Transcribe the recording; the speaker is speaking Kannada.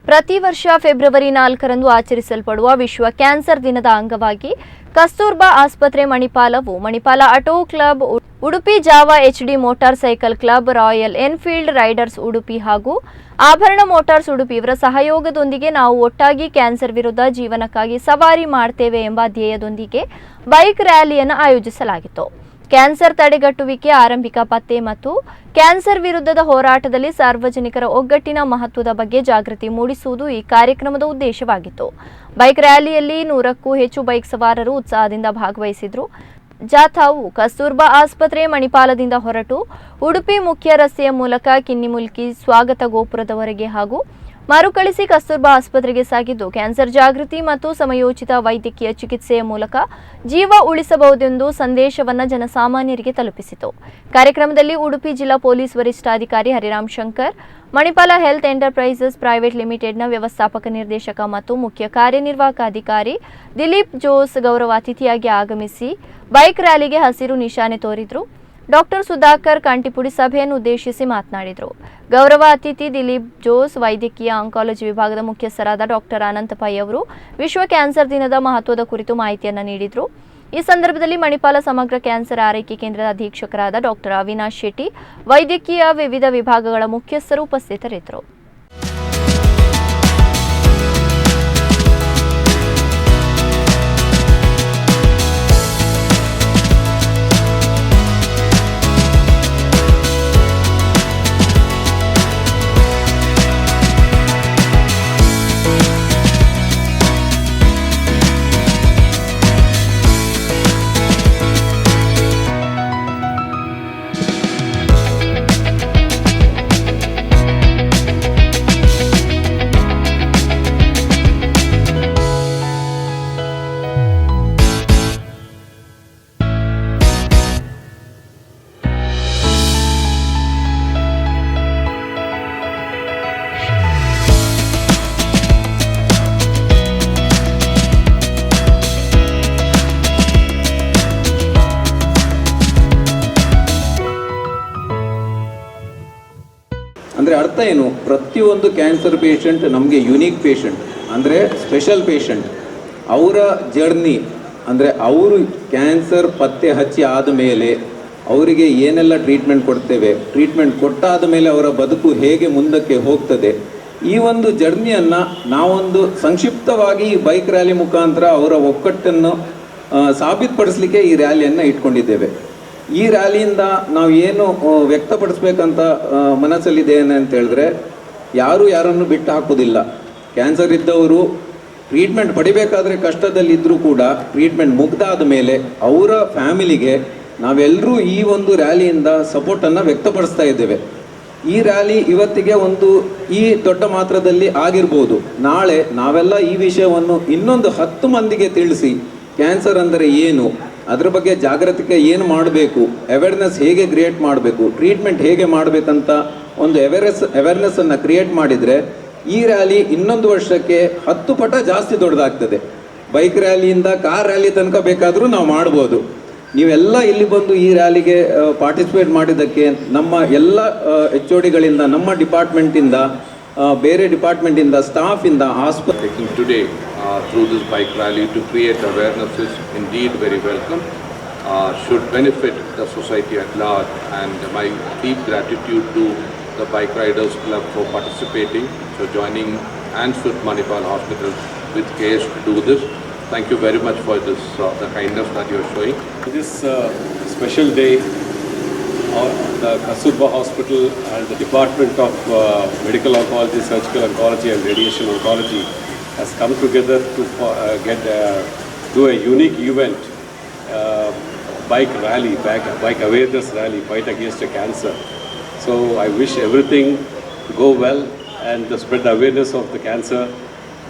ಪ್ರತಿ ವರ್ಷ ಫೆಬ್ರವರಿ 4ರಂದು ಆಚರಿಸಲ್ಪಡುವ ವಿಶ್ವ ಕ್ಯಾನ್ಸರ್ ದಿನದ ಅಂಗವಾಗಿ ಕಸ್ತೂರ್ಬಾ ಆಸ್ಪತ್ರೆ ಮಣಿಪಾಲವು Manipal auto club, Udupi Jawa HD motorcycle club, Royal Enfield riders Udupi ಹಾಗೂ ಆಭರಣ ಮೋಟಾರ್ಸ್ ಉಡುಪಿ ಇವರ ಸಹಯೋಗದೊಂದಿಗೆ ನಾವು ಒಟ್ಟಾಗಿ ಕ್ಯಾನ್ಸರ್ ವಿರುದ್ಧ ಜೀವನಕ್ಕಾಗಿ ಸವಾರಿ ಮಾಡ್ತೇವೆ ಎಂಬ ಧ್ಯೇಯದೊಂದಿಗೆ ಬೈಕ್ ರ್ಯಾಲಿಯನ್ನು ಆಯೋಜಿಸಲಾಗಿತ್ತು. ಕ್ಯಾನ್ಸರ್ ತಡೆಗಟ್ಟುವಿಕೆ, ಆರಂಭಿಕ ಪತ್ತೆ ಮತ್ತು ಕ್ಯಾನ್ಸರ್ ವಿರುದ್ಧದ ಹೋರಾಟದಲ್ಲಿ ಸಾರ್ವಜನಿಕರ ಒಗ್ಗಟ್ಟಿನ ಮಹತ್ವದ ಬಗ್ಗೆ ಜಾಗೃತಿ ಮೂಡಿಸುವುದು ಈ ಕಾರ್ಯಕ್ರಮದ ಉದ್ದೇಶವಾಗಿತ್ತು. ಬೈಕ್ ರ್ಯಾಲಿಯಲ್ಲಿ 100ಕ್ಕೂ ಹೆಚ್ಚು ಬೈಕ್ ಸವಾರರು ಉತ್ಸಾಹದಿಂದ ಭಾಗವಹಿಸಿದರು. ಜಾಥಾವು ಕಸ್ತೂರ್ಬಾ ಆಸ್ಪತ್ರೆ ಮಣಿಪಾಲದಿಂದ ಹೊರಟು ಉಡುಪಿ ಮುಖ್ಯ ರಸ್ತೆಯ ಮೂಲಕ ಕಿನ್ನಿಮುಲ್ಕಿ ಸ್ವಾಗತ ಗೋಪುರದವರೆಗೆ ಹಾಗೂ ಮರುಕಳಿಸಿ ಕಸ್ತೂರ್ಬಾ ಆಸ್ಪತ್ರೆಗೆ ಸಾಗಿದ್ದು, ಕ್ಯಾನ್ಸರ್ ಜಾಗೃತಿ ಮತ್ತು ಸಮಯೋಚಿತ ವೈದ್ಯಕೀಯ ಚಿಕಿತ್ಸೆಯ ಮೂಲಕ ಜೀವ ಉಳಿಸಬಹುದೆಂದು ಸಂದೇಶವನ್ನು ಜನಸಾಮಾನ್ಯರಿಗೆ ತಲುಪಿಸಿತು. ಕಾರ್ಯಕ್ರಮದಲ್ಲಿ ಉಡುಪಿ ಜಿಲ್ಲಾ ಪೊಲೀಸ್ ವರಿಷ್ಠಾಧಿಕಾರಿ Hariram Shankar, Manipal health enterprises private ಲಿಮಿಟೆಡ್ನ ವ್ಯವಸ್ಥಾಪಕ ನಿರ್ದೇಶಕ ಮತ್ತು ಮುಖ್ಯ ಕಾರ್ಯನಿರ್ವಾಹಕ ಅಧಿಕಾರಿ ದಿಲೀಪ್ ಜೋಸ್ ಗೌರವ ಅತಿಥಿಯಾಗಿ ಆಗಮಿಸಿ ಬೈಕ್ ರ್ಯಾಲಿಗೆ ಹಸಿರು ನಿಶಾನೆ ತೋರಿದರು. ಡಾಕ್ಟರ್ ಸುಧಾಕರ್ ಕಂಟಿಪುಡಿ ಸಭೆಯನ್ನು ಉದ್ದೇಶಿಸಿ ಮಾತನಾಡಿದರು. ಗೌರವ ಅತಿಥಿ ದಿಲೀಪ್ ಜೋಸ್, ವೈದ್ಯಕೀಯ ಆಂಕಾಲಜಿ ವಿಭಾಗದ ಮುಖ್ಯಸ್ಥರಾದ ಡಾಕ್ಟರ್ ಅನಂತ ಪೈ ಅವರು ವಿಶ್ವ ಕ್ಯಾನ್ಸರ್ ದಿನದ ಮಹತ್ವದ ಕುರಿತು ಮಾಹಿತಿಯನ್ನು ನೀಡಿದರು. ಈ ಸಂದರ್ಭದಲ್ಲಿ ಮಣಿಪಾಲ ಸಮಗ್ರ ಕ್ಯಾನ್ಸರ್ ಆರೈಕೆ ಕೇಂದ್ರದ ಅಧೀಕ್ಷಕರಾದ ಡಾಕ್ಟರ್ ಅವಿನಾಶ್ ಶೆಟ್ಟಿ, ವೈದ್ಯಕೀಯ ವಿವಿಧ ವಿಭಾಗಗಳ ಮುಖ್ಯಸ್ಥರು ಉಪಸ್ಥಿತರಿದ್ದರು. ಅಂದರೆ ಅರ್ಥ ಏನು, ಪ್ರತಿಯೊಂದು ಕ್ಯಾನ್ಸರ್ ಪೇಷಂಟ್ ನಮಗೆ ಯುನೀಕ್ ಪೇಷಂಟ್, ಅಂದರೆ ಸ್ಪೆಷಲ್ ಪೇಷಂಟ್. ಅವರ ಜರ್ನಿ ಅಂದರೆ ಅವರು ಕ್ಯಾನ್ಸರ್ ಪತ್ತೆ ಹಚ್ಚಿ ಆದಮೇಲೆ ಅವರಿಗೆ ಏನೆಲ್ಲ ಟ್ರೀಟ್ಮೆಂಟ್ ಕೊಡ್ತೇವೆ, ಟ್ರೀಟ್ಮೆಂಟ್ ಕೊಟ್ಟಾದ ಮೇಲೆ ಅವರ ಬದುಕು ಹೇಗೆ ಮುಂದಕ್ಕೆ ಹೋಗ್ತದೆ, ಈ ಒಂದು ಜರ್ನಿಯನ್ನು ನಾವೊಂದು ಸಂಕ್ಷಿಪ್ತವಾಗಿ ಈ ಬೈಕ್ ರ್ಯಾಲಿ ಮುಖಾಂತರ ಅವರ ಒಕ್ಕಟ್ಟನ್ನು ಸಾಬೀತುಪಡಿಸಲಿಕ್ಕೆ ಈ ರ್ಯಾಲಿಯನ್ನು ಇಟ್ಕೊಂಡಿದ್ದೇವೆ. ಈ ರ್ಯಾಲಿಯಿಂದ ನಾವು ಏನು ವ್ಯಕ್ತಪಡಿಸ್ಬೇಕಂತ ಮನಸ್ಸಲ್ಲಿದೆ ಅಂತ ಹೇಳಿದ್ರೆ, ಯಾರನ್ನು ಬಿಟ್ಟು ಹಾಕೋದಿಲ್ಲ. ಕ್ಯಾನ್ಸರ್ ಇದ್ದವರು ಟ್ರೀಟ್ಮೆಂಟ್ ಪಡಿಬೇಕಾದ್ರೆ ಕಷ್ಟದಲ್ಲಿದ್ದರೂ ಕೂಡ ಟ್ರೀಟ್ಮೆಂಟ್ ಮುಗ್ದಾದ ಮೇಲೆ ಅವರ ಫ್ಯಾಮಿಲಿಗೆ ನಾವೆಲ್ಲರೂ ಈ ಒಂದು ರ್ಯಾಲಿಯಿಂದ ಸಪೋರ್ಟನ್ನು ವ್ಯಕ್ತಪಡಿಸ್ತಾ ಇದ್ದೇವೆ. ಈ ರ್ಯಾಲಿ ಇವತ್ತಿಗೆ ಈ ದೊಡ್ಡ ಮಾತ್ರದಲ್ಲಿ ಆಗಿರ್ಬೋದು, ನಾಳೆ ನಾವೆಲ್ಲ ಈ ವಿಷಯವನ್ನು ಇನ್ನೊಂದು 10 ಮಂದಿಗೆ ತಿಳಿಸಿ ಕ್ಯಾನ್ಸರ್ ಅಂದರೆ ಏನು, ಅದ್ರ ಬಗ್ಗೆ ಜಾಗೃತಿಗೆ ಏನು ಮಾಡಬೇಕು, ಅವೇರ್ನೆಸ್ ಹೇಗೆ ಕ್ರಿಯೇಟ್ ಮಾಡಬೇಕು, ಟ್ರೀಟ್ಮೆಂಟ್ ಹೇಗೆ ಮಾಡಬೇಕಂತ ಒಂದು ಅವೇರ್ನೆಸ್ಸನ್ನು ಕ್ರಿಯೇಟ್ ಮಾಡಿದರೆ ಈ ರ್ಯಾಲಿ ಇನ್ನೊಂದು ವರ್ಷಕ್ಕೆ 10 ಪಟ ಜಾಸ್ತಿ ದೊಡ್ಡದಾಗ್ತದೆ. ಬೈಕ್ ರ್ಯಾಲಿಯಿಂದ ಕಾರ್ ರ್ಯಾಲಿ ತನಕ ಬೇಕಾದರೂ ನಾವು ಮಾಡ್ಬೋದು. ನೀವೆಲ್ಲ ಇಲ್ಲಿ ಬಂದು ಈ ರ್ಯಾಲಿಗೆ ಪಾರ್ಟಿಸಿಪೇಟ್ ಮಾಡಿದ್ದಕ್ಕೆ ನಮ್ಮ ಎಲ್ಲ HODಗಳಿಂದ, ನಮ್ಮ ಡಿಪಾರ್ಟ್ಮೆಂಟಿಂದ, ಬೇರೆ ಡಿಪಾರ್ಟ್ಮೆಂಟಿಂದ, ಸ್ಟಾಫಿಂದ, ಆಸ್ಪತ್ರೆ through this bike rally to create awareness is indeed very welcome, should benefit the society at large, and my deep gratitude to the Bike Riders Club for participating, for joining hands with Manipal Hospital with case to do this. Thank you very much for this, the kindness that you are showing. This special day, the Kastoorbaa Hospital and the Department of Medical Oncology, Surgical Oncology and Radiation Oncology has come together to do a unique event, bike rally, bike awareness rally, fight against cancer. So I wish everything to go well and spread the awareness of the cancer